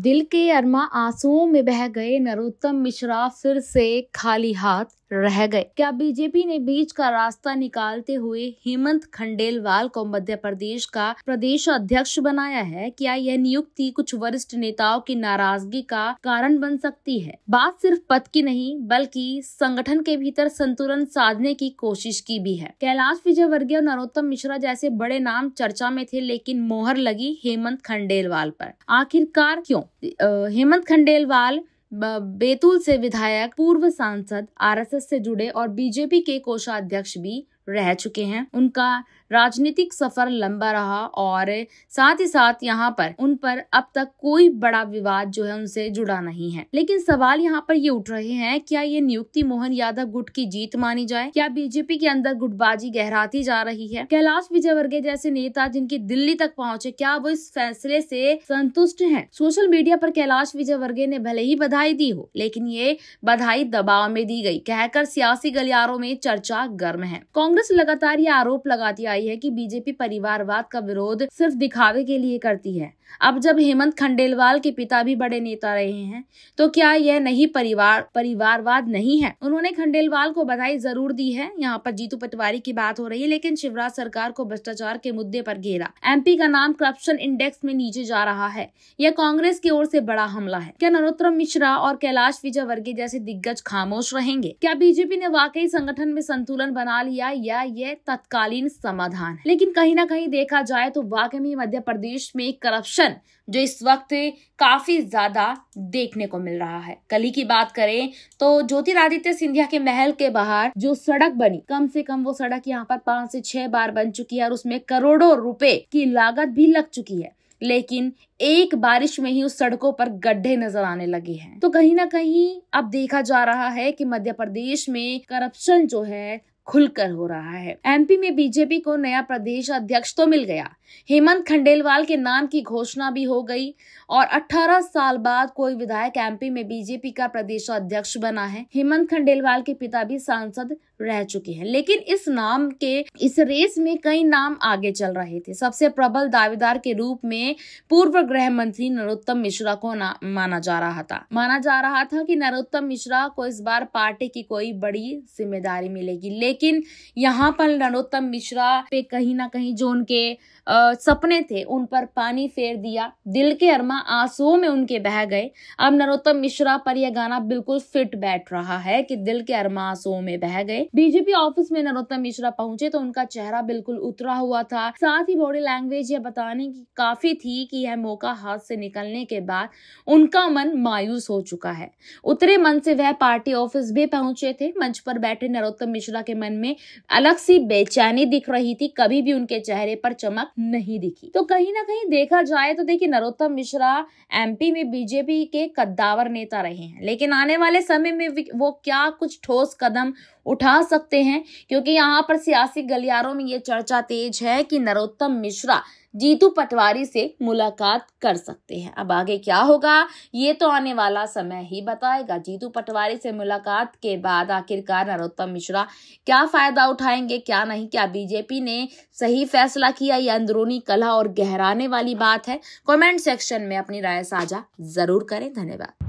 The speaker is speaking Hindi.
दिल के अरमा आंसुओं में बह गए, नरोत्तम मिश्रा फिर से खाली हाथ रह गए। क्या बीजेपी ने बीच का रास्ता निकालते हुए हेमंत खंडेलवाल को मध्य प्रदेश का प्रदेश अध्यक्ष बनाया है? क्या यह नियुक्ति कुछ वरिष्ठ नेताओं की नाराजगी का कारण बन सकती है? बात सिर्फ पद की नहीं बल्कि संगठन के भीतर संतुलन साधने की कोशिश की भी है। कैलाश विजयवर्गीय और नरोत्तम मिश्रा जैसे बड़े नाम चर्चा में थे, लेकिन मोहर लगी हेमंत खंडेलवाल पर। आखिरकार क्यों? हेमंत खंडेलवाल बैतूल से विधायक, पूर्व सांसद, आरएसएस से जुड़े और बीजेपी के कोषाध्यक्ष भी रह चुके हैं। उनका राजनीतिक सफर लंबा रहा और साथ ही साथ यहाँ पर उन पर अब तक कोई बड़ा विवाद जो है उनसे जुड़ा नहीं है। लेकिन सवाल यहाँ पर ये उठ रहे हैं, क्या ये नियुक्ति मोहन यादव गुट की जीत मानी जाए? क्या बीजेपी के अंदर गुटबाजी गहराती जा रही है? कैलाश विजयवर्गीय जैसे नेता जिनकी दिल्ली तक पहुंचे, क्या वो इस फैसले से संतुष्ट हैं? सोशल मीडिया पर कैलाश विजयवर्गीय ने भले ही बधाई दी हो, लेकिन ये बधाई दबाव में दी गई कहकर सियासी गलियारों में चर्चा गर्म है। कांग्रेस लगातार ये आरोप लगाती आई है कि बीजेपी परिवारवाद का विरोध सिर्फ दिखावे के लिए करती है। अब जब हेमंत खंडेलवाल के पिता भी बड़े नेता रहे हैं, तो क्या यह नहीं परिवारवाद नहीं है? उन्होंने खंडेलवाल को बधाई जरूर दी है। यहाँ पर जीतू पटवारी की बात हो रही है, लेकिन शिवराज सरकार को भ्रष्टाचार के मुद्दे पर घेरा। एमपी का नाम करप्शन इंडेक्स में नीचे जा रहा है। यह कांग्रेस की ओर से बड़ा हमला है। क्या नरोत्तम मिश्रा और कैलाश विजयवर्गीय जैसे दिग्गज खामोश रहेंगे? क्या बीजेपी ने वाकई संगठन में संतुलन बना लिया या यह तत्कालीन समाधान है? लेकिन कहीं ना कहीं देखा जाए तो वाकई में मध्य प्रदेश में करप्शन जो इस वक्त काफी ज्यादा देखने को मिल रहा है। कल ही की बात करें तो ज्योतिरादित्य सिंधिया के महल के बाहर जो सड़क बनी, कम से कम वो सड़क यहाँ पर 5 से 6 बार बन चुकी है और उसमें करोड़ों रुपए की लागत भी लग चुकी है, लेकिन एक बारिश में ही उस सड़कों पर गड्ढे नजर आने लगे हैं। तो कहीं ना कहीं अब देखा जा रहा है कि मध्य प्रदेश में करप्शन जो है खुलकर हो रहा है। एमपी में बीजेपी को नया प्रदेश अध्यक्ष तो मिल गया, हेमंत खंडेलवाल के नाम की घोषणा भी हो गई और 18 साल बाद कोई विधायक एमपी में बीजेपी का प्रदेश अध्यक्ष बना है। हेमंत खंडेलवाल के पिता भी सांसद रह चुके हैं, लेकिन इस रेस में कई नाम आगे चल रहे थे। सबसे प्रबल दावेदार के रूप में पूर्व गृह मंत्री नरोत्तम मिश्रा को माना जा रहा था कि नरोत्तम मिश्रा को इस बार पार्टी की कोई बड़ी जिम्मेदारी मिलेगी, लेकिन यहाँ पर नरोत्तम मिश्रा पे कहीं ना कहीं जो उनके सपने थे उन पर पानी फेर दिया। दिल के अरमा आंसुओं में उनके बह गए। अब नरोत्तम मिश्रा पर यह गाना बिल्कुल फिट बैठ रहा है कि दिल के अरमा आंसुओं में बह गए। बीजेपी ऑफिस में नरोत्तम मिश्रा पहुंचे तो उनका चेहरा बिल्कुल उतरा हुआ था। साथ ही बॉडी लैंग्वेज यह बताने की काफी थी कि यह मौका हाथ से निकलने के बाद उनका मन मायूस हो चुका है। उतरे मन से वह पार्टी ऑफिस भी पहुंचे थे। मंच पर बैठे नरोत्तम मिश्रा के मन में अलग सी बेचैनी दिख रही थी, कभी भी उनके चेहरे पर चमक नहीं दिखी। तो कहीं ना कहीं देखा जाए तो देखिए, नरोत्तम मिश्रा एमपी में बीजेपी के कद्दावर नेता रहे हैं, लेकिन आने वाले समय में वो क्या कुछ ठोस कदम उठा सकते हैं? क्योंकि यहाँ पर सियासी गलियारों में ये चर्चा तेज है कि नरोत्तम मिश्रा जीतू पटवारी से मुलाकात कर सकते हैं। अब आगे क्या होगा ये तो आने वाला समय ही बताएगा। जीतू पटवारी से मुलाकात के बाद आखिरकार नरोत्तम मिश्रा क्या फायदा उठाएंगे, क्या नहीं? क्या बीजेपी ने सही फैसला किया? ये अंदरूनी कलह और गहराने वाली बात है। कमेंट सेक्शन में अपनी राय साझा जरूर करें। धन्यवाद।